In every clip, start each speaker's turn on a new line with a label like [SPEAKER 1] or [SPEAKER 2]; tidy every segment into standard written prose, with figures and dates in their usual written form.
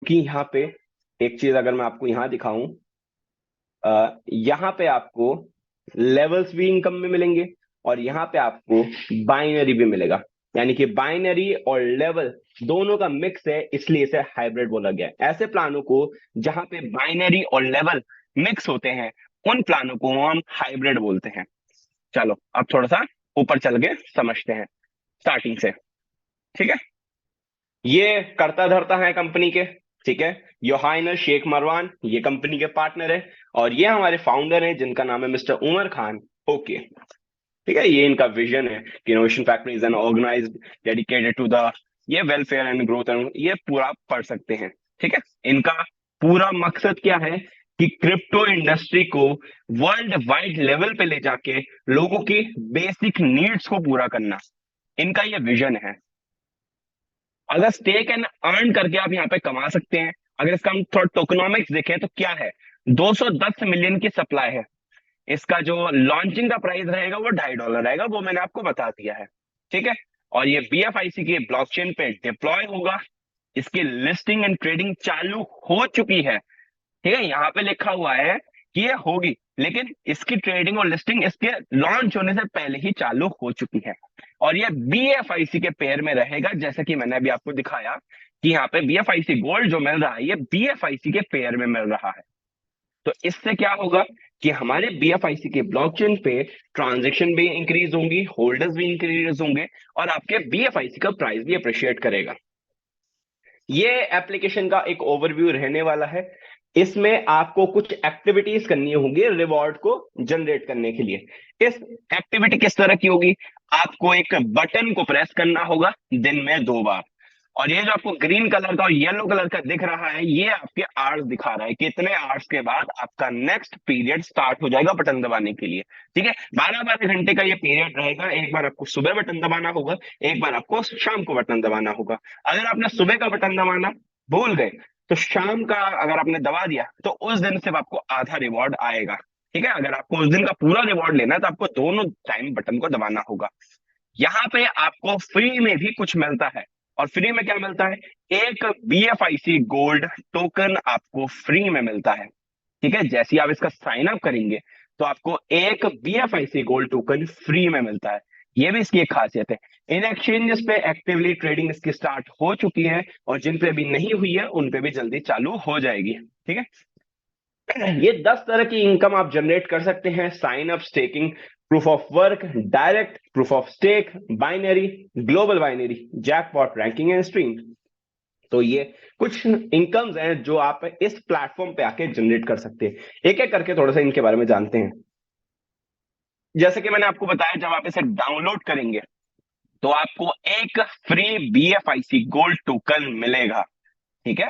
[SPEAKER 1] कि यहाँ पे एक चीज अगर मैं आपको यहाँ दिखाऊं, यहाँ पे आपको लेवल्स भी इनकम में मिलेंगे और यहाँ पे आपको बाइनरी भी मिलेगा। यानी कि बाइनरी और लेवल दोनों का मिक्स है, इसलिए इसे हाइब्रिड बोला गया है। ऐसे प्लानों को जहां पे बाइनरी और लेवल मिक्स होते हैं, उन प्लानों को हम हाइब्रिड बोलते हैं। चलो अब थोड़ा सा ऊपर चल के समझते हैं स्टार्टिंग से। ठीक है, ये करता धरता है कंपनी के। ठीक है, योहाइनर शेख मरवान ये कंपनी के पार्टनर है और ये हमारे फाउंडर हैं जिनका नाम है मिस्टर उमर खान। ओके, ठीक है, ये इनका विजन है कि innovation factory is an organised dedicated to the ये वेलफेयर एंड ग्रोथ, एंड ये पूरा आप पढ़ सकते हैं। ठीक है, इनका पूरा मकसद क्या है कि क्रिप्टो इंडस्ट्री को वर्ल्ड वाइड लेवल पे ले जाके लोगों की बेसिक नीड्स को पूरा करना, इनका ये विजन है। अगर स्टेक एंड अर्न करके आप यहाँ पे कमा सकते हैं। अगर इसका हम थोड़ा टोकनॉमिक्स देखें तो क्या है, 210 मिलियन की सप्लाई है। इसका जो लॉन्चिंग का प्राइस रहेगा वो $2.5 रहेगा, वो मैंने आपको बता दिया है। ठीक है, और ये BFIC के ब्लॉकचेन पे डिप्लॉय होगा। इसकी लिस्टिंग एंड ट्रेडिंग चालू हो चुकी है। ठीक है, यहाँ पे लिखा हुआ है कि ये होगी, लेकिन इसकी ट्रेडिंग और लिस्टिंग इसके लॉन्च होने से पहले ही चालू हो चुकी है। और ये BFIC के पेयर में रहेगा, जैसे कि मैंने अभी आपको दिखाया कि यहाँ पे BFIC गोल्ड जो मिल रहा है ये BFIC के पेयर में मिल रहा है। तो इससे क्या होगा कि हमारे BFIC के ब्लॉकचेन पे ट्रांजेक्शन भी इंक्रीज होंगी, होल्डर्स भी इंक्रीज होंगे और आपके BFIC का प्राइस भी अप्रिशिएट करेगा। ये एप्लीकेशन का एक ओवरव्यू रहने वाला है। इसमें आपको कुछ एक्टिविटीज करनी होंगी रिवॉर्ड को जनरेट करने के लिए। इस एक्टिविटी किस तरह की होगी, आपको एक बटन को प्रेस करना होगा दिन में 2 बार, और ये जो आपको ग्रीन कलर का और येलो कलर का दिख रहा है ये आपके आवर्स दिखा रहा है, कितने आवर्स के बाद आपका नेक्स्ट पीरियड स्टार्ट हो जाएगा बटन दबाने के लिए। ठीक है, 12-12 घंटे का ये पीरियड रहेगा। एक बार आपको सुबह बटन दबाना होगा, एक बार आपको शाम को बटन दबाना होगा। अगर आपने सुबह का बटन दबाना भूल गए तो शाम का अगर आपने दबा दिया तो उस दिन सिर्फ आपको आधा रिवॉर्ड आएगा। ठीक है, अगर आपको उस दिन का पूरा रिवॉर्ड लेना है तो आपको दोनों टाइम बटन को दबाना होगा। यहाँ पे आपको फ्री में भी कुछ मिलता है। और फ्री में क्या मिलता है, एक BFIC गोल्ड टोकन आपको फ्री में मिलता है। ठीक है, जैसे ही आप इसका साइन अप करेंगे तो आपको एक BFIC गोल्ड टोकन फ्री में मिलता है। ये भी इसकी एक खासियत है। इन एक्सचेंजेस पे एक्टिवली ट्रेडिंग इसकी स्टार्ट हो चुकी है और जिन पे अभी नहीं हुई है उन पे भी जल्दी चालू हो जाएगी। ठीक है, ये 10 तरह की इनकम आप जनरेट कर सकते हैं, sign up, staking, proof of work, direct proof of stake, binary, global binary, jackpot, ranking and stream. तो ये कुछ इनकम्स हैं जो आप इस प्लेटफॉर्म पे आके जनरेट कर सकते हैं। एक एक करके थोड़ा सा इनके बारे में जानते हैं। जैसे कि मैंने आपको बताया, जब आप इसे डाउनलोड करेंगे तो आपको एक फ्री BFIC गोल्ड टोकन मिलेगा। ठीक है,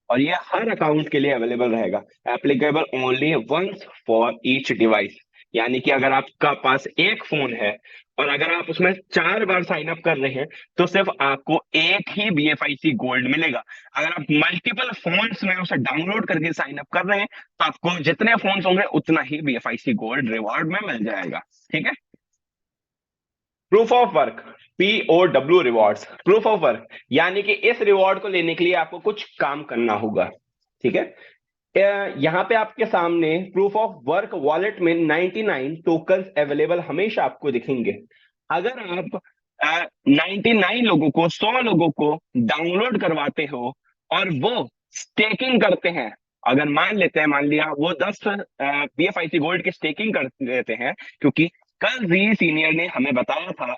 [SPEAKER 1] और ये हर अकाउंट के लिए अवेलेबल रहेगा, applicable only once for each device. यानी कि अगर आपका पास एक फोन है और अगर आप उसमें 4 बार साइन अप कर रहे हैं तो सिर्फ आपको एक ही BFIC गोल्ड मिलेगा। अगर आप मल्टीपल फोन्स में उसे डाउनलोड करके साइन अप कर रहे हैं तो आपको जितने फोन्स होंगे उतना ही BFIC गोल्ड रिवॉर्ड में मिल जाएगा। ठीक है, proof of work, POW rewards. Proof of work यानी कि इस रिवॉर्ड को लेने के लिए आपको कुछ काम करना होगा। ठीक है, यहाँ पे आपके सामने प्रूफ ऑफ वर्क वॉलेट में 99 टोकन्स अवेलेबल हमेशा आपको दिखेंगे। अगर आप 99 लोगों को, 100 लोगों को डाउनलोड करवाते हो और वो स्टेकिंग करते हैं, अगर मान लेते हैं, मान लिया वो 10 BFIC गोल्ड की स्टेकिंग कर देते हैं, क्योंकि कल जी सीनियर ने हमें बताया था,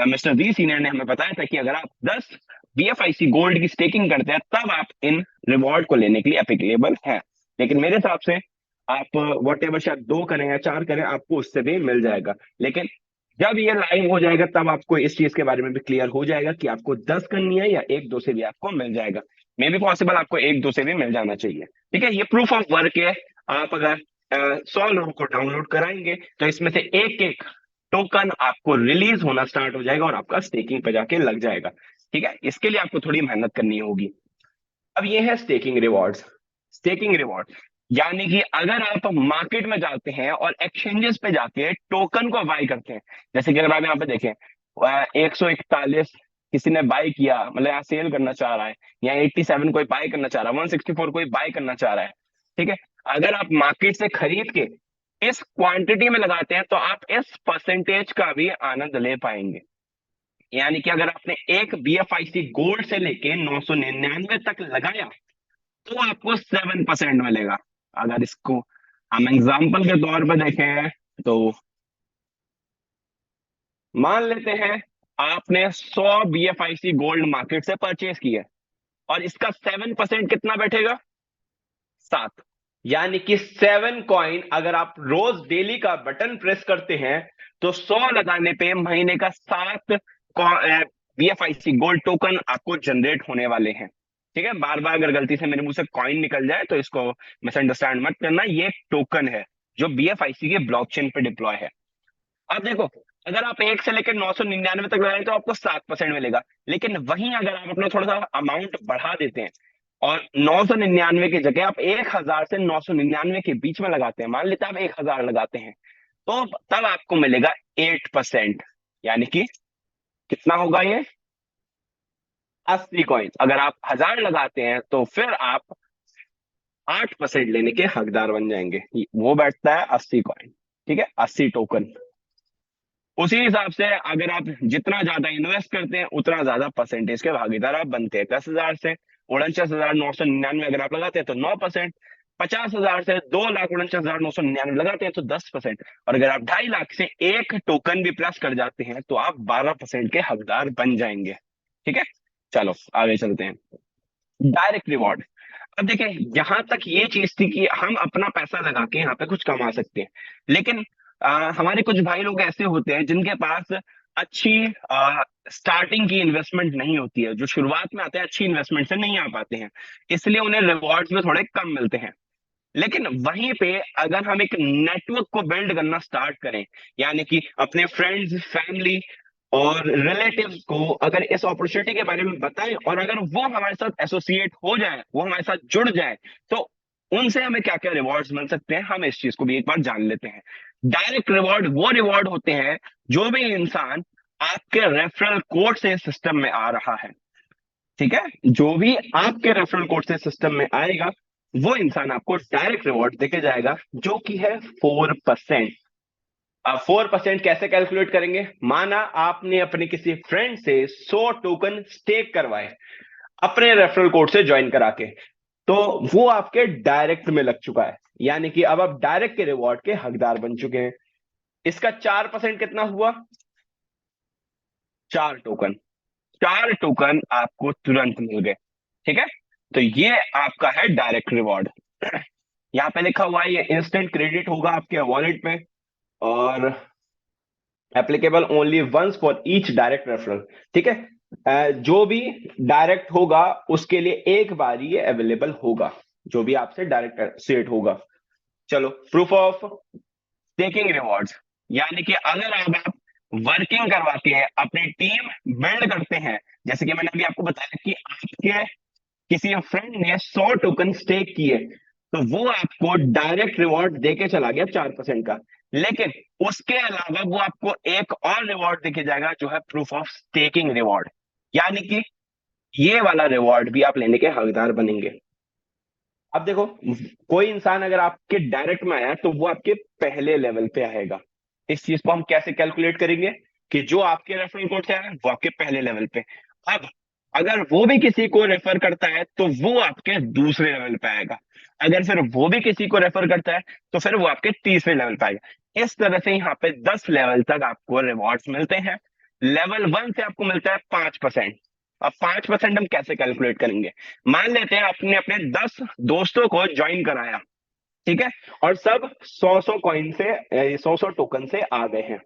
[SPEAKER 1] मिस्टर जी सीनियर ने हमें बताया था कि अगर आप 10 BFIC गोल्ड की स्टेकिंग करते हैं तब आप इन रिवॉर्ड को लेने के लिए एप्लीकेबल है। लेकिन मेरे हिसाब से आप वट एवर, शायद 2 करें या 4 करें, आपको उससे भी मिल जाएगा। लेकिन जब ये लाइव हो जाएगा तब आपको इस चीज के बारे में भी क्लियर हो जाएगा कि आपको 10 करनी है या 1-2 से भी आपको मिल जाएगा। मे बी पॉसिबल आपको 1-2 से भी मिल जाना चाहिए। ठीक है, ये प्रूफ ऑफ वर्क है। आप अगर 100 लोगों को डाउनलोड कराएंगे तो इसमें से एक एक टोकन आपको रिलीज होना स्टार्ट हो जाएगा और आपका स्टेकिंग पे जाके लग जाएगा। ठीक है, इसके लिए आपको थोड़ी मेहनत करनी होगी। अब ये है स्टेकिंग रिवॉर्ड्स। स्टेकिंग रिवॉर्ड यानी कि अगर आप मार्केट में जाते हैं और एक्सचेंजेस पे जाके टोकन को बाय करते हैं, जैसे कि अगर आप यहाँ पे देखें 141 किसी ने बाय किया, मतलब यहाँ सेल करना चाह रहा है, या 87 कोई बाय करना चाह रहा है, 164 कोई बाय करना चाह रहा है, ठीक है। अगर आप मार्केट से खरीद के इस क्वांटिटी में लगाते हैं तो आप इस परसेंटेज का भी आनंद ले पाएंगे। यानी कि अगर आपने एक BFIC गोल्ड से लेके 999 तक लगाया तो आपको 7% मिलेगा। अगर इसको हम एग्जाम्पल के तौर पर देखें तो मान लेते हैं आपने 100 BFIC गोल्ड मार्केट से परचेज किया और इसका 7% कितना बैठेगा, 7। यानी कि 7 कॉइन अगर आप रोज डेली का बटन प्रेस करते हैं तो 100 लगाने पे महीने का 7 BFIC गोल्ड टोकन आपको जनरेट होने वाले हैं। ठीक है, बार बार अगर गलती से मेरे मुंह से कॉइन निकल जाए तो इसको मिसअंडरस्टैंड मत करना, ये एक टोकन है जो BFIC के ब्लॉकचेन पे डिप्लॉय है। अब देखो, अगर आप 1 से लेकर 999 तक लगाएं तो आपको 7% मिलेगा, लेकिन वहीं अगर आप अपना थोड़ा सा अमाउंट बढ़ा देते हैं और 999 की जगह आप 1000 से 999 के बीच में लगाते हैं, मान लेते हैं आप 1000 लगाते हैं, तो तब आपको मिलेगा 8%। यानी कि कितना होगा ये, 80 कॉइन। अगर आप 1000 लगाते हैं तो फिर आप 8% लेने के हकदार बन जाएंगे। वो बैठता है 80 कॉइन, ठीक है, 80 टोकन। उसी हिसाब से अगर आप जितना ज्यादा इन्वेस्ट करते हैं उतना ज्यादा परसेंटेज के भागीदार आप बनते हैं। 10,000 से 49,999 अगर आप लगाते हैं तो 9%, 50,000 से 2,49,999 लगाते हैं तो 10%, और अगर आप 2.5 लाख से एक टोकन भी प्लस कर जाते हैं तो आप 12% के हकदार बन जाएंगे। ठीक है, चलो आगे चलते हैं। Direct reward. अब देखिए, यहां तक ये चीज थी कि हम अपना पैसा लगा के यहाँ पे कुछ कमा सकते हैं, लेकिन हमारे कुछ भाई लोग ऐसे होते हैं जिनके पास अच्छी स्टार्टिंग की इन्वेस्टमेंट नहीं होती है, जो शुरुआत में आते हैं अच्छी इन्वेस्टमेंट से नहीं आ पाते हैं, इसलिए उन्हें रिवॉर्ड्स में थोड़े कम मिलते हैं। लेकिन वहीं पे अगर हम एक नेटवर्क को बिल्ड करना स्टार्ट करें, यानी कि अपने फ्रेंड्स, फैमिली और रिलेटिव्स को अगर इस अपॉर्चुनिटी के बारे में बताएं और अगर वो हमारे साथ एसोसिएट हो जाए, वो हमारे साथ जुड़ जाए, तो उनसे हमें क्या क्या रिवॉर्ड्स मिल सकते हैं, हम इस चीज को भी एक बार जान लेते हैं। डायरेक्ट रिवॉर्ड वो रिवॉर्ड होते हैं जो भी इंसान आपके रेफरल कोड से सिस्टम में आ रहा है, ठीक है, जो भी आपके रेफरल कोड से सिस्टम में आएगा वो इंसान आपको डायरेक्ट रिवॉर्ड देके जाएगा, जो कि है 4%। अब 4% कैसे कैलकुलेट करेंगे, माना आपने अपने किसी फ्रेंड से 100 टोकन स्टेक करवाए अपने रेफरल कोड से ज्वाइन करा के, तो वो आपके डायरेक्ट में लग चुका है, यानी कि अब आप डायरेक्ट के रिवॉर्ड के हकदार बन चुके हैं। इसका 4% कितना हुआ, 4 टोकन। 4 टोकन आपको तुरंत मिल गए, ठीक है। तो ये आपका है डायरेक्ट रिवॉर्ड। यहाँ पे लिखा हुआ है ये इंस्टेंट क्रेडिट होगा आपके वॉलेट में, और applicable only once for each direct referral, ठीक है। जो भी डायरेक्ट होगा उसके लिए एक बार ही ये अवेलेबल होगा, जो भी आपसे डायरेक्ट एसोसिएट होगा। चलो, प्रूफ ऑफ टेकिंग रिवॉर्ड्स। यानी कि अगर अब आप वर्किंग करवाते हैं, अपनी टीम बिल्ड करते हैं, जैसे कि मैंने अभी आपको बताया कि आपके किसी फ्रेंड ने 100 टोकन स्टेक किए, तो वो आपको डायरेक्ट रिवॉर्ड देके चला गया 4% का, लेकिन उसके अलावा वो आपको एक और रिवॉर्ड देके जाएगा जो है प्रूफ ऑफ स्टेकिंग रिवॉर्ड। यानी कि ये वाला रिवॉर्ड भी आप लेने के हकदार बनेंगे। अब देखो, कोई इंसान अगर आपके डायरेक्ट में आया तो वो आपके पहले लेवल पे आएगा। इस चीज को हम कैसे कैलकुलेट करेंगे कि जो आपके रेफरल कोड से आया वो आपके पहले लेवल पे। अब अगर वो भी किसी को रेफर करता है तो वो आपके दूसरे लेवल पे आएगा, अगर फिर वो भी किसी को रेफर करता है तो फिर वो आपके तीसरे लेवल पे आएगा। इस तरह से यहाँ पे 10 लेवल तक आपको रिवॉर्ड्स मिलते हैं। लेवल 1 से आपको मिलता है 5%। अब 5% हम कैसे कैलकुलेट करेंगे, मान लेते हैं आपने अपने 10 दोस्तों को ज्वाइन कराया, ठीक है, और सब 100 कॉइन से 100 टोकन से आ गए हैं,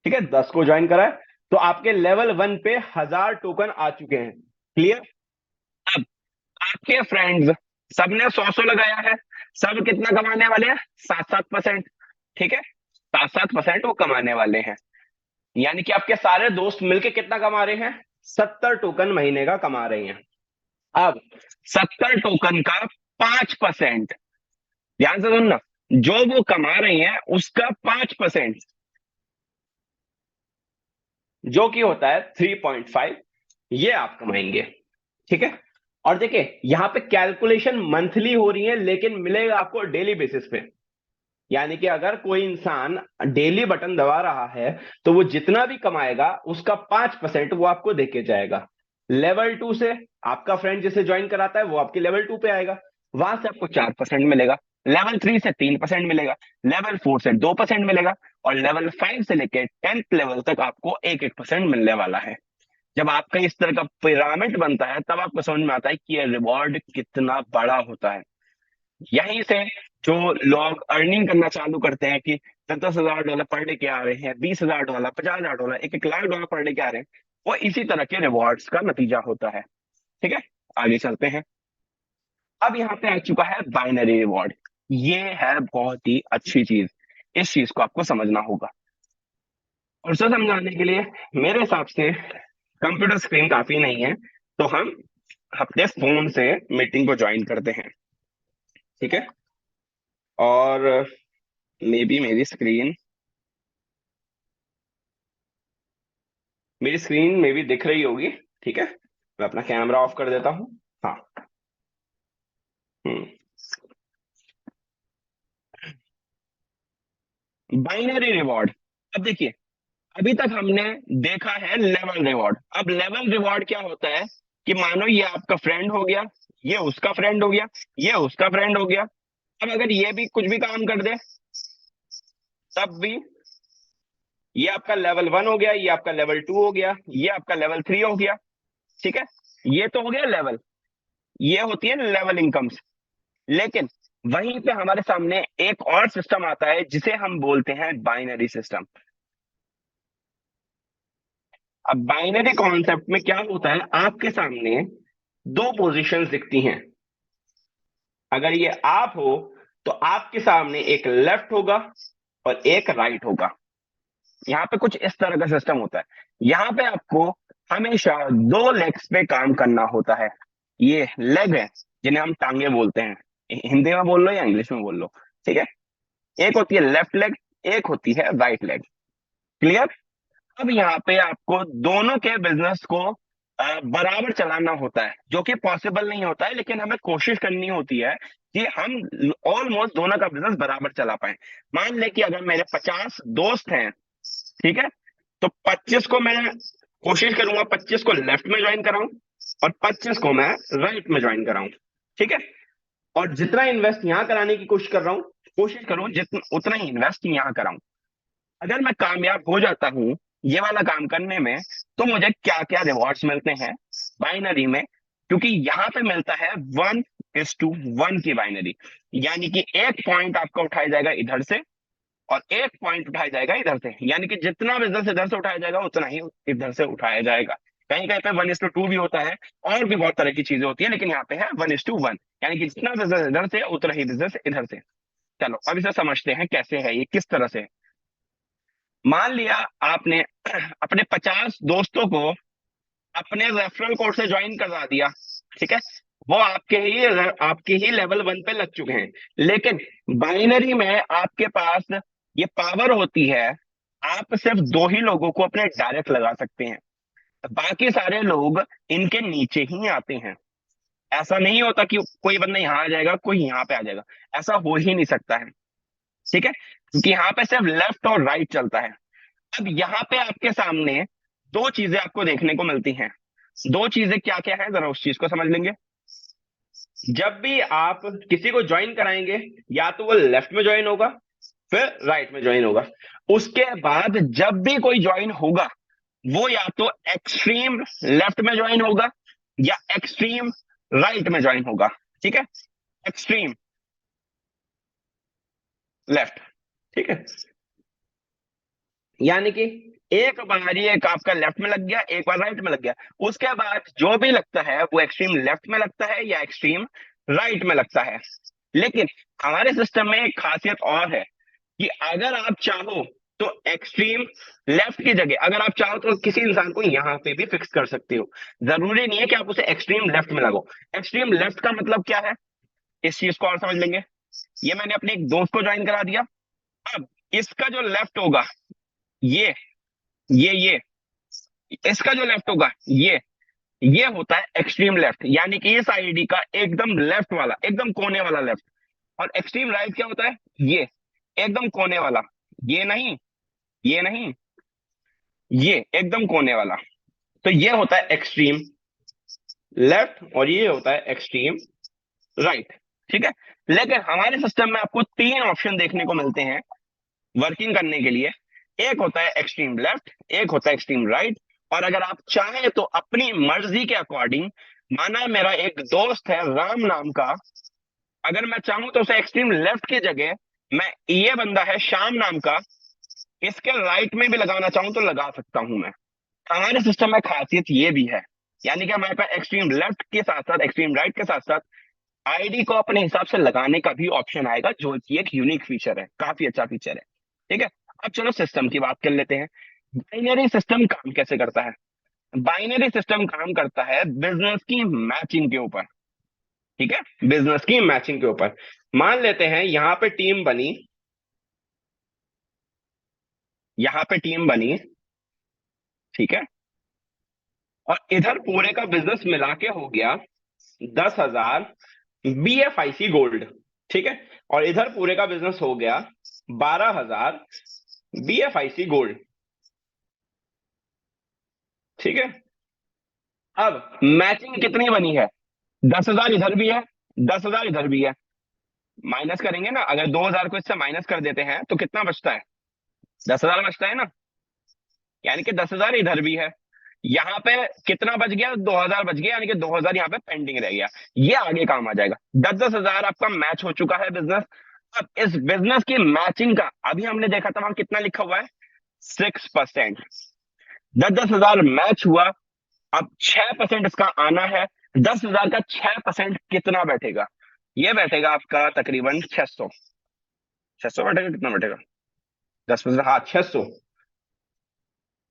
[SPEAKER 1] ठीक है, 10 को ज्वाइन कराया तो आपके लेवल 1 पे 1000 टोकन आ चुके हैं। क्लियर। अब आपके फ्रेंड्स सबने 100 लगाया है, सब कितना कमाने वाले हैं, 7-7%, ठीक है, 7-7% वो कमाने वाले हैं। यानी कि आपके सारे दोस्त मिलके कितना कमा रहे हैं, 70 टोकन महीने का कमा रहे हैं। अब 70 टोकन का 5%, ध्यान से सुनना, जो वो कमा रही हैं उसका 5%, जो कि होता है 3.5, ये आप कमाएंगे। ठीक है। और देखिए यहाँ पे कैलकुलेशन मंथली हो रही है, लेकिन मिलेगा आपको डेली बेसिस पे। यानी कि अगर कोई इंसान डेली बटन दबा रहा है, तो वो जितना भी कमाएगा उसका 5% वो आपको देके जाएगा। लेवल 2 से आपका फ्रेंड जिसे ज्वाइन कराता है वो आपके लेवल 2 पे आएगा, वहां से आपको 4% मिलेगा। लेवल 3 से 3% मिलेगा। लेवल 4 से 2% मिलेगा। और लेवल 5 से लेकर 10th लेवल तक आपको 1-1% मिलने वाला है। जब आपका इस तरह का पिरामिड बनता है, तब आपको समझ में आता है कि ये रिवॉर्ड कितना बड़ा होता है। यहीं से जो लोग अर्निंग करना चालू करते हैं कि 10-10 हजार डॉलर पर डे के आ रहे हैं, 20 हजार डॉलर, 50 हजार dollar, 1-1 lakh dollar per day के आ रहे हैं, वो इसी तरह के रिवॉर्ड्स का नतीजा होता है। ठीक है। आगे चलते हैं। अब यहाँ पे आ चुका है बाइनरी रिवॉर्ड। ये है बहुत ही अच्छी चीज। इस चीज को आपको समझना होगा। और उसे समझाने के लिए मेरे हिसाब से कंप्यूटर स्क्रीन काफी नहीं है, तो हम अपने फोन से मीटिंग को ज्वाइन करते हैं। ठीक है। और मे बी मेरी स्क्रीन में भी दिख रही होगी। ठीक है। मैं अपना कैमरा ऑफ कर देता हूँ। हाँ। Binary reward. अब देखिए, अभी तक हमने देखा है लेवल रिवॉर्ड। अब लेवल रिवॉर्ड क्या होता है कि मानो ये आपका फ्रेंड हो गया, ये उसका फ्रेंड हो गया, ये उसका फ्रेंड हो गया। अब अगर ये भी कुछ भी काम कर दे, तब भी ये आपका लेवल 1 हो गया, ये आपका लेवल 2 हो गया, ये आपका लेवल 3 हो गया। ठीक है। ये तो हो गया लेवल। ये होती है लेवल इनकम्स। लेकिन वहीं पे हमारे सामने एक और सिस्टम आता है जिसे हम बोलते हैं बाइनरी सिस्टम। अब बाइनरी कॉन्सेप्ट में क्या होता है, आपके सामने दो पोजीशंस दिखती हैं। अगर ये आप हो, तो आपके सामने एक लेफ्ट होगा और एक राइट होगा। यहाँ पे कुछ इस तरह का सिस्टम होता है। यहाँ पे आपको हमेशा दो लेग्स पे काम करना होता है। ये लेग है जिन्हें हम टांगे बोलते हैं। हिंदी में बोल लो या इंग्लिश में बोल लो। ठीक है। एक होती है लेफ्ट लेग, एक होती है राइट लेग। क्लियर। अब यहाँ पे आपको दोनों के बिजनेस को बराबर चलाना होता है, जो कि पॉसिबल नहीं होता है, लेकिन हमें कोशिश करनी होती है कि हम ऑलमोस्ट दोनों का बिजनेस बराबर चला पाए। मान ले कि अगर मेरे 50 दोस्त हैं, ठीक है, तो 25 को मैं कोशिश करूंगा 25 को लेफ्ट में ज्वाइन कराऊं और 25 को मैं राइट में ज्वाइन कराऊं। ठीक है। और जितना इन्वेस्ट यहां कराने की कोशिश कर रहा हूं, कोशिश करूं जितना उतना ही इन्वेस्ट यहां कराऊं। अगर मैं कामयाब हो जाता हूं ये वाला काम करने में, तो मुझे क्या क्या रिवॉर्ड्स मिलते हैं बाइनरी में। क्योंकि यहां पे मिलता है 1:1 की बाइनरी। यानी कि एक पॉइंट आपका उठाया जाएगा इधर से और एक पॉइंट उठाया जाएगा इधर से। यानी कि जितना बिजनेस इधर से उठाया जाएगा उतना ही इधर से उठाया जाएगा। कहीं कहीं पे 1:2 भी होता है, और भी बहुत तरह की चीजें होती है, लेकिन यहाँ पे है 1:1। यानी कि जितना बिजनेस इधर से उतना ही बिजनेस इधर से। चलो अब इसे समझते हैं कैसे है, ये किस तरह से है। मान लिया आपने अपने 50 दोस्तों को अपने रेफरल कोड से ज्वाइन करवा दिया। ठीक है। वो आपके ही लेवल 1 पे लग चुके हैं। लेकिन बाइनरी में आपके पास ये पावर होती है, आप सिर्फ दो ही लोगों को अपने डायरेक्ट लगा सकते हैं। बाकी सारे लोग इनके नीचे ही आते हैं। ऐसा नहीं होता कि कोई बंदा यहाँ आ जाएगा कोई यहाँ पे आ जाएगा। ऐसा हो ही नहीं सकता है। ठीक है। क्योंकि यहाँ पे सिर्फ लेफ्ट और राइट चलता है। अब यहाँ पे आपके सामने दो चीजें आपको देखने को मिलती हैं। दो चीजें क्या क्या है, जरा उस चीज को समझ लेंगे। जब भी आप किसी को ज्वाइन कराएंगे, या तो वो लेफ्ट में ज्वाइन होगा, फिर राइट में ज्वाइन होगा। उसके बाद जब भी कोई ज्वाइन होगा, वो या तो एक्सट्रीम लेफ्ट में ज्वाइन होगा या एक्सट्रीम राइट में ज्वाइन होगा। ठीक है। Extreme left. ठीक है। यानी कि एक बार ही एक आपका लेफ्ट में लग गया, एक बार राइट में लग गया। उसके बाद जो भी लगता है वो एक्सट्रीम लेफ्ट में लगता है या एक्सट्रीम राइट में लगता है। लेकिन हमारे सिस्टम में एक खासियत और है कि अगर आप चाहो तो एक्सट्रीम लेफ्ट की जगह अगर आप चाहो तो किसी इंसान को यहां पे भी फिक्स कर सकते हो। जरूरी नहीं है कि आप उसे एक्सट्रीम लेफ्ट में लगाओ। एक्सट्रीम लेफ्ट का मतलब क्या है, इस चीज को और समझ लेंगे। ये मैंने अपने एक दोस्त को ज्वाइन करा दिया। अब इसका जो लेफ्ट होगा, ये ये इसका जो लेफ्ट होगा, ये ये होता है एक्सट्रीम लेफ्ट, यानी कि इस आईडी का एकदम लेफ्ट वाला, एकदम कोने वाला लेफ्ट। और एक्सट्रीम राइट क्या होता है? ये एकदम कोने वाला, ये नहीं, ये नहीं, ये एकदम कोने वाला। तो ये होता है एक्सट्रीम लेफ्ट और ये होता है एक्सट्रीम राइट। ठीक है। लेकिन हमारे सिस्टम में आपको तीन ऑप्शन देखने को मिलते हैं वर्किंग करने के लिए। एक होता है एक्सट्रीम लेफ्ट, एक होता है एक्सट्रीम राइट, और अगर आप चाहें तो अपनी मर्जी के अकॉर्डिंग, माना मेरा एक दोस्त है राम नाम का, अगर मैं चाहूं तो उसे एक्सट्रीम लेफ्ट की जगह, मैं, ये बंदा है श्याम नाम का, इसके राइट में भी लगाना चाहूं तो लगा सकता हूं मैं। हमारे सिस्टम में खासियत ये भी है, यानी कि हमारे पास एक्सट्रीम लेफ्ट के साथ साथ एक्सट्रीम राइट के साथ साथ आईडी को अपने हिसाब से लगाने का भी ऑप्शन आएगा, जो कि एक यूनिक फीचर है, काफी अच्छा फीचर है। ठीक है। अब चलो सिस्टम की बात कर लेते हैं। बाइनरी सिस्टम काम कैसे करता है? बाइनरी सिस्टम काम करता है बिजनेस की मैचिंग के ऊपर। ठीक है, बिजनेस की मैचिंग के ऊपर। मान लेते हैं यहां पे टीम बनी, यहां पे टीम बनी, ठीक है, और इधर पूरे का बिजनेस मिला के हो गया 10,000 BFIC गोल्ड। ठीक है। और इधर पूरे का बिजनेस हो गया 12,000 BFIC गोल्ड। ठीक है। अब मैचिंग कितनी बनी है? 10,000 इधर भी है, 10,000 इधर भी है। माइनस करेंगे ना, अगर 2,000 को इससे माइनस कर देते हैं तो कितना बचता है? 10,000 बचता है ना। यानी कि 10,000 इधर भी है, यहाँ पे कितना बच गया? 2,000 बच गया, यानी कि 2,000 यहाँ पे पेंडिंग रह गया। ये आगे काम आ जाएगा। 10,000 आपका मैच हो चुका है बिजनेस। अब इस बिजनेस की मैचिंग का अभी हमने देखा था, वहां कितना लिखा हुआ है? 6%। 10,000 मैच हुआ, अब 6% इसका आना है। 10,000 का 6% कितना बैठेगा? ये बैठेगा आपका तकरीबन 600। 600 बैठेगा, कितना बैठेगा? 10%, हाँ 600।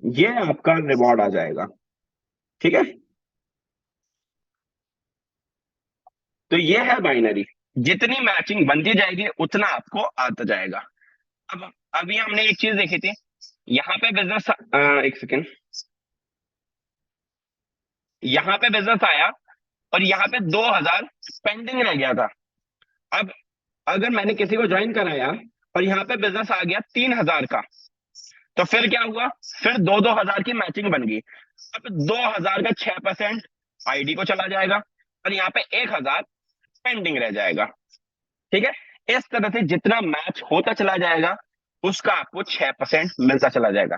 [SPEAKER 1] ये आपका रिवॉर्ड आ जाएगा। ठीक है। तो ये है बाइनरी, जितनी मैचिंग बनती जाएगी उतना आपको आता जाएगा। अब अभी हमने एक चीज देखी थी, यहाँ पे बिजनेस, एक सेकेंड, यहाँ पे बिजनेस आया और यहाँ पे 2,000 पेंडिंग रह गया था। अब अगर मैंने किसी को ज्वाइन कराया और यहाँ पे बिजनेस आ गया 3,000 का, तो फिर क्या हुआ? फिर 2-2 हजार की मैचिंग बन गई। अब 2,000 का 6% आईडी को चला जाएगा और यहाँ पे 1,000 पेंडिंग रह जाएगा। ठीक है। इस तरह से जितना मैच होता चला जाएगा उसका आपको 6% मिलता चला जाएगा।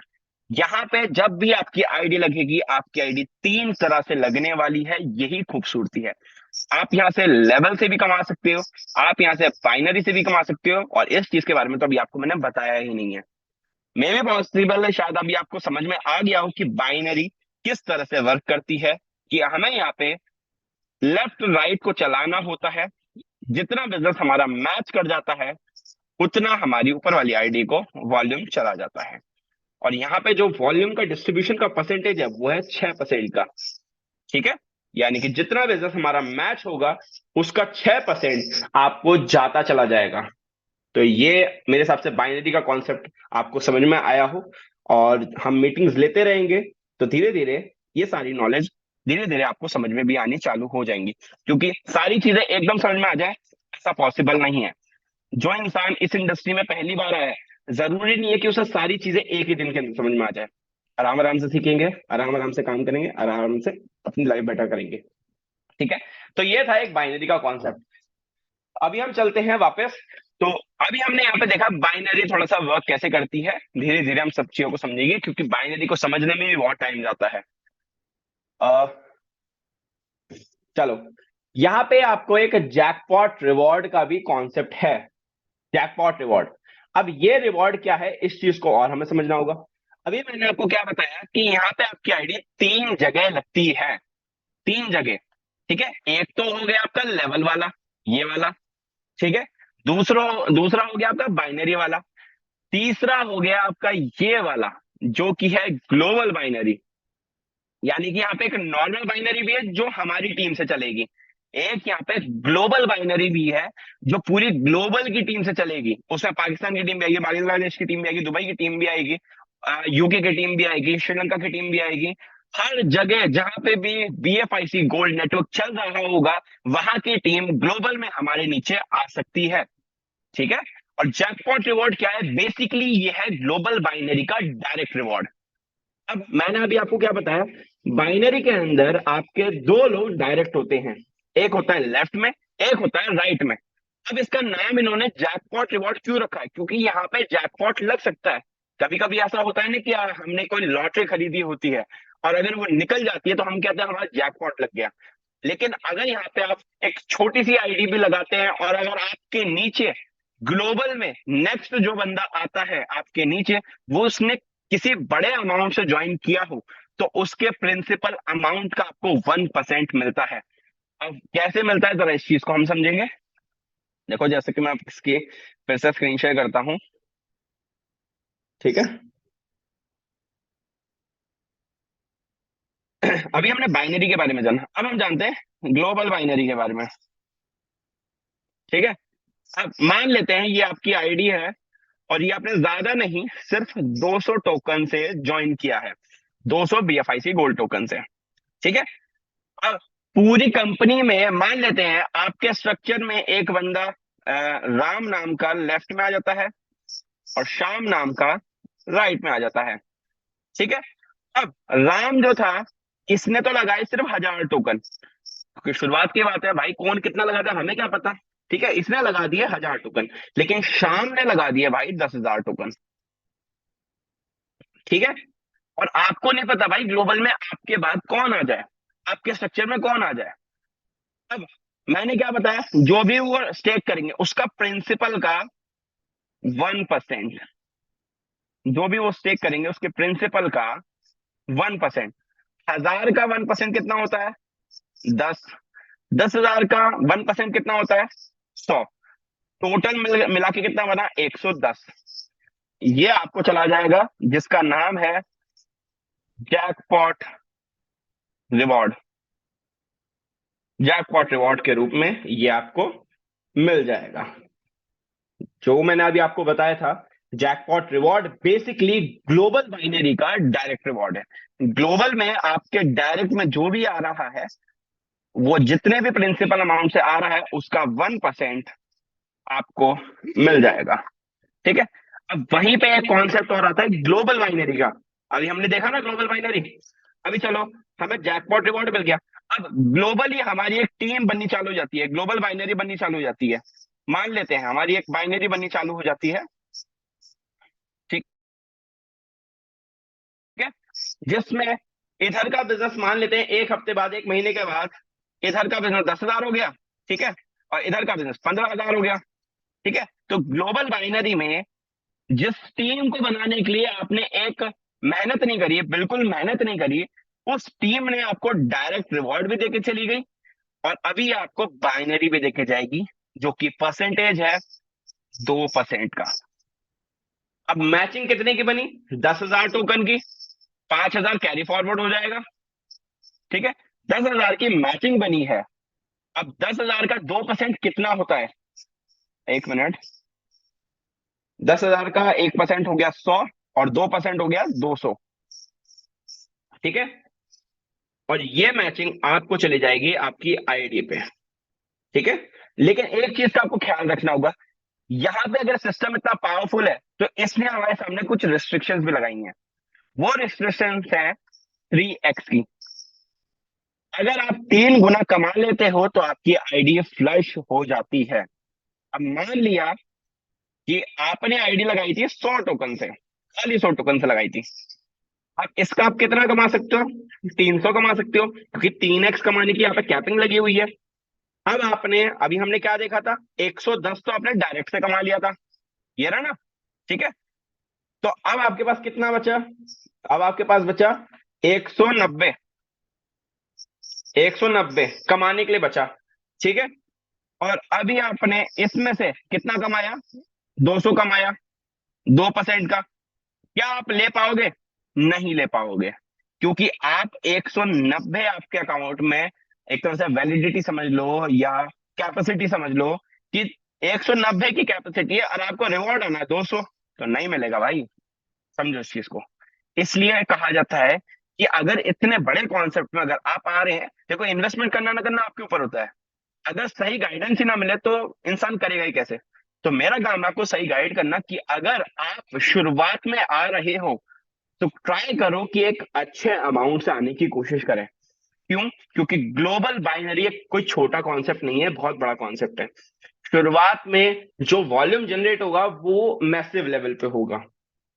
[SPEAKER 1] यहाँ पे जब भी आपकी आईडी लगेगी, आपकी आईडी तीन तरह से लगने वाली है, यही खूबसूरती है। आप यहाँ से लेवल से भी कमा सकते हो, आप यहाँ से बाइनरी से भी कमा सकते हो, और इस चीज के बारे में तो अभी आपको मैंने बताया ही नहीं है। मे भी पॉसिबल है शायद अभी आपको समझ में आ गया हो कि बाइनरी किस तरह से वर्क करती है, कि हमें यहाँ पे लेफ्ट राइट को चलाना होता है। जितना बिजनेस हमारा मैच कर जाता है उतना हमारी ऊपर वाली आईडी को वॉल्यूम चला जाता है। और यहाँ पे जो वॉल्यूम का डिस्ट्रीब्यूशन का परसेंटेज है वो है 6% का। ठीक है। यानी कि जितना बिजनेस हमारा मैच होगा उसका 6% आपको जाता चला जाएगा। तो ये मेरे हिसाब से बाइनरी का कॉन्सेप्ट आपको समझ में आया हो, और हम मीटिंग्स लेते रहेंगे तो धीरे धीरे ये सारी नॉलेज धीरे धीरे आपको समझ में भी आनी चालू हो जाएंगी। क्योंकि सारी चीजें एकदम समझ में आ जाए ऐसा पॉसिबल नहीं है। जो इंसान इस इंडस्ट्री में पहली बार आया है, जरूरी नहीं है कि उसे सारी चीजें एक ही दिन के अंदर समझ में आ जाए। आराम आराम से सीखेंगे, आराम आराम से काम करेंगे, आराम से अपनी लाइफ बेटर करेंगे। ठीक है। तो ये था एक बाइनरी का कॉन्सेप्ट। अभी हम चलते हैं वापस। तो अभी हमने यहाँ पे देखा बाइनरी थोड़ा सा वर्क कैसे करती है, धीरे धीरे हम सब चीजों को समझेंगे, क्योंकि बाइनरी को समझने में भी बहुत टाइम जाता है। अ, चलो, यहाँ पे आपको एक जैकपॉट रिवॉर्ड का भी कॉन्सेप्ट है। Jackpot reward. अब ये रिवॉर्ड क्या है, इस चीज को और हमें समझना होगा। अभी मैंने आपको क्या बताया कि यहाँ पे आपकी आईडी तीन जगह लगती है, तीन जगह। ठीक है। एक तो हो गया आपका लेवल वाला, ये वाला। ठीक है। दूसरा दूसरा हो गया आपका बाइनरी वाला। तीसरा हो गया आपका ये वाला, जो कि है ग्लोबल बाइनरी। यानी कि यहाँ पे एक नॉर्मल बाइनरी भी है जो हमारी टीम से चलेगी, एक यहाँ पे ग्लोबल बाइनरी भी है जो पूरी ग्लोबल की टीम से चलेगी। उसमें पाकिस्तान की टीम भी आएगी, बांग्लादेश की टीम भी आएगी, दुबई की टीम भी आएगी, यूके की टीम भी आएगी, श्रीलंका की टीम भी आएगी, हर जगह जहां पे भी BFIC गोल्ड नेटवर्क चल रहा होगा, वहां की टीम ग्लोबल में हमारे नीचे आ सकती है। ठीक है। और जैकपॉट रिवॉर्ड क्या है? बेसिकली ये है ग्लोबल बाइनरी का डायरेक्ट रिवॉर्ड। अब मैंने अभी आपको क्या बताया, बाइनरी के अंदर आपके दो लोग डायरेक्ट होते हैं, एक होता है लेफ्ट में, एक होता है राइट में। अब इसका नाम इन्होंने जैकपॉट रिवॉर्ड क्यों रखा है? क्योंकि यहाँ पे जैकपॉट लग सकता है। कभी कभी ऐसा होता है ना कि हमने कोई लॉटरी खरीदी होती है, और अगर वो निकल जाती है तो हम कहते हैं हमारा जैकपॉट लग गया। लेकिन अगर यहाँ पे आप एक छोटी सी आईडी भी लगाते हैं, और अगर आपके नीचे ग्लोबल में नेक्स्ट जो बंदा आता है आपके नीचे, वो उसने किसी बड़े अमाउंट से ज्वाइन किया हो, तो उसके प्रिंसिपल अमाउंट का आपको 1% मिलता है। अब कैसे मिलता है, जरा इस चीज को हम समझेंगे। देखो, जैसे कि मैं इसकी फिर से स्क्रीन शेयर करता हूं। ठीक है। अभी हमने बाइनरी के बारे में जाना, अब हम जानते हैं ग्लोबल बाइनरी के बारे में। ठीक है। अब मान लेते हैं ये आपकी आईडी है, और ये आपने ज्यादा नहीं, सिर्फ 200 टोकन से ज्वाइन किया है, 200 BFIC गोल्ड टोकन से। ठीक है। अब पूरी कंपनी में मान लेते हैं आपके स्ट्रक्चर में एक बंदा राम नाम का लेफ्ट में आ जाता है, और श्याम नाम का राइट में आ जाता है। ठीक है। अब राम जो था, इसने तो लगाए सिर्फ 1000 टोकन, क्योंकि शुरुआत की बात है भाई, कौन कितना लगाता है हमें क्या पता। ठीक है, इसने लगा दिए 1000 टोकन, लेकिन श्याम ने लगा दिए भाई 10,000 टोकन। ठीक है। और आपको नहीं पता भाई ग्लोबल में आपके बाद कौन आ जाए, आपके स्ट्रक्चर में कौन आ जाए। अब मैंने क्या बताया, जो भी वो स्टेक करेंगे उसका प्रिंसिपल का 1%, जो भी वो स्टेक करेंगे उसके प्रिंसिपल का 1%। 1000 का 1% कितना होता है? 10। 10,000 का 1% कितना होता है? 100। टोटल मिला के कितना बना? 110। ये आपको चला जाएगा, जिसका नाम है जैकपॉट रिवॉर्ड। जैकपॉट रिवॉर्ड के रूप में ये आपको मिल जाएगा। जो मैंने अभी आपको बताया था, jackpot reward basically global binary का डायरेक्ट रिवॉर्ड है। ग्लोबल में आपके डायरेक्ट में जो भी आ रहा है, वो जितने भी प्रिंसिपल अमाउंट से आ रहा है उसका 1% आपको मिल जाएगा। ठीक है। अब वहीं पे एक कॉन्सेप्ट और आता है ग्लोबल बाइनरी का। अभी हमने देखा ना ग्लोबल बाइनरी। अभी चलो, हमें जैकपॉट रिवॉर्ड मिल गया। अब ग्लोबली हमारी एक टीम बननी चालू हो जाती है, ग्लोबल बाइनरी बननी चालू हो जाती है। मान लेते हैं हमारी एक बाइनरी बननी चालू हो जाती है। ठीक है। जिसमें इधर का बिजनेस मान लेते हैं, एक हफ्ते बाद, एक महीने के बाद इधर का बिजनेस 10,000 हो गया। ठीक है। और इधर का बिजनेस 15,000 हो गया। ठीक है। तो ग्लोबल बाइनरी में जिस टीम को बनाने के लिए आपने एक मेहनत नहीं करी है, बिल्कुल मेहनत नहीं करी, उस टीम ने आपको डायरेक्ट रिवॉर्ड भी देके चली गई, और अभी आपको बाइनरी भी देके जाएगी, जो कि परसेंटेज है 2% का। अब मैचिंग कितने की बनी? 10,000 टोकन की, 5,000 कैरी फॉरवर्ड हो जाएगा। ठीक है। 10,000 की मैचिंग बनी है। अब 10,000 का 2% कितना होता है? एक मिनट। 10,000 का 1% हो गया 100, और 2% हो गया 200। ठीक है। और ये मैचिंग आपको चली जाएगी आपकी आईडी पे। ठीक है। लेकिन एक चीज का आपको ख्याल रखना होगा, यहां पे अगर सिस्टम इतना पावरफुल है, तो इसने हमारे सामने कुछ रिस्ट्रिक्शंस भी लगाई हैं। वो रिस्ट्रिक्शंस है 3x की। अगर आप 3 गुना कमा लेते हो तो आपकी आईडी फ्लश हो जाती है। अब मान लिया कि आपने आईडी लगाई थी 100 टोकन से, खाली 100 टोकन से लगाई थी। अब इसका आप कितना कमा सकते हो? 300 कमा सकते हो, क्योंकि 3x कमाने की यहाँ पे कैपिंग लगी हुई है। अब आपने, अभी हमने क्या देखा था, 110 तो आपने डायरेक्ट से कमा लिया था, ये रहा ना। ठीक है। तो अब आपके पास कितना बचा? अब आपके पास बचा 190। 190 कमाने के लिए बचा। ठीक है। और अभी आपने इसमें से कितना कमाया? 200 कमाया, 2% का। क्या आप ले पाओगे? नहीं ले पाओगे, क्योंकि आप 190 आपके अकाउंट में, एक तरह से वैलिडिटी समझ लो या कैपेसिटी समझ लो कि 190 की कैपेसिटी है, और आपको रिवॉर्ड आना है 200, तो नहीं मिलेगा भाई। समझो इस चीज को। इसलिए कहा जाता है कि अगर इतने बड़े कॉन्सेप्ट में अगर आप आ रहे हैं, देखो इन्वेस्टमेंट करना ना करना आपके ऊपर होता है। अगर सही गाइडेंस ही ना मिले तो इंसान करेगा ही कैसे। तो मेरा काम है आपको सही गाइड करना कि अगर आप शुरुआत में आ रहे हो तो ट्राई करो कि एक अच्छे अमाउंट से आने की कोशिश करें। क्यों? क्योंकि ग्लोबल बाइनरी एक कोई छोटा कॉन्सेप्ट नहीं है, बहुत बड़ा कॉन्सेप्ट है। शुरुआत में जो वॉल्यूम जनरेट होगा वो मैसिव लेवल पे होगा,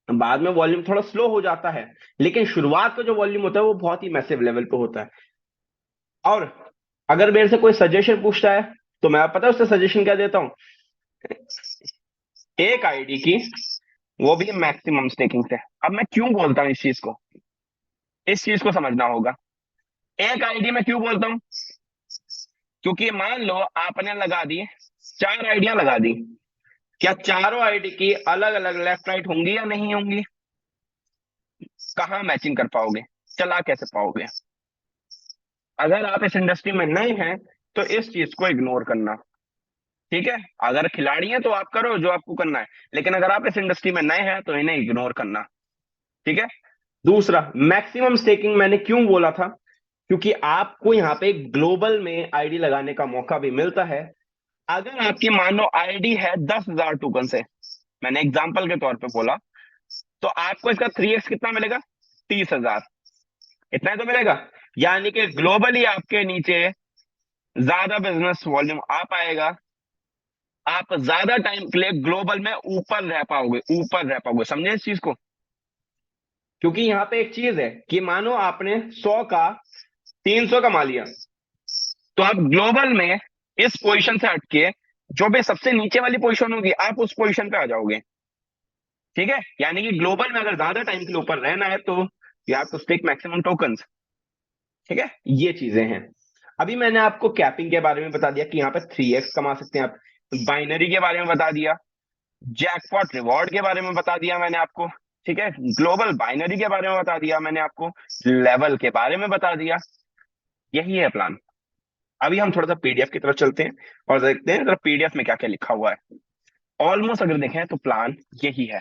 [SPEAKER 1] बाद में वॉल्यूम थोड़ा स्लो हो जाता है, लेकिन शुरुआत का जो वॉल्यूम होता है वो बहुत ही मैसिव लेवल पे होता है। और अगर मेरे से कोई सजेशन पूछता है तो मैं, पता है उससे सजेशन क्या देता हूं? एक आईडी की, वो भी मैक्सिमम स्टेकिंग से। अब मैं क्यों बोलता हूँ इस चीज को, इस चीज को समझना होगा। एक आईडी में क्यों बोलता हूं? क्योंकि मान लो आपने लगा दी, 4 आईडियां लगा दी, क्या चारों आईडी की अलग अलग लेफ्ट राइट होंगी या नहीं होंगी? कहाँ मैचिंग कर पाओगे, चला कैसे पाओगे? अगर आप इस इंडस्ट्री में नए हैं तो इस चीज को इग्नोर करना। ठीक है, अगर खिलाड़ी हैं तो आप करो जो आपको करना है, लेकिन अगर आप इस इंडस्ट्री में नए हैं तो इन्हें इग्नोर करना। ठीक है। दूसरा, मैक्सिमम स्टेकिंग मैंने क्यों बोला था? क्योंकि आपको यहाँ पे ग्लोबल में आईडी लगाने का मौका भी मिलता है। अगर आपकी मान लो आईडी है 10,000 टोकन से, मैंने एग्जाम्पल के तौर पे बोला, तो आपको इसका 3x कितना मिलेगा? 30,000। इतना ही तो मिलेगा। यानी कि ग्लोबली आपके नीचे ज्यादा बिजनेस वॉल्यूम आ पाएगा, आप ज्यादा टाइम के लिए ग्लोबल में ऊपर रह पाओगे, ऊपर रह पाओगे। समझे इस चीज को? क्योंकि यहाँ पे एक चीज है कि मानो आपने 100 का 300 कमा लिया, तो आप ग्लोबल में इस पोजीशन से हटके जो भी सबसे नीचे वाली पोजीशन होगी आप उस पोजीशन पे आ जाओगे। ठीक है, यानी कि ग्लोबल में अगर ज्यादा टाइम के लिए ऊपर रहना है तो you have to stake maximum tokens. ठीक है, ये चीजें हैं। अभी मैंने आपको कैपिंग के बारे में बता दिया कि यहाँ पे 3x कमा सकते हैं आप, बाइनरी के बारे में बता दिया, जैकपॉट रिवॉर्ड के बारे में बता दिया मैंने आपको। ठीक है, ग्लोबल बाइनरी के बारे में बता दिया मैंने आपको, लेवल के बारे में बता दिया। यही है प्लान। अभी हम थोड़ा सा पीडीएफ की तरफ चलते हैं और देखते हैं पीडीएफ में क्या क्या लिखा हुआ है। ऑलमोस्ट अगर देखें तो प्लान यही है।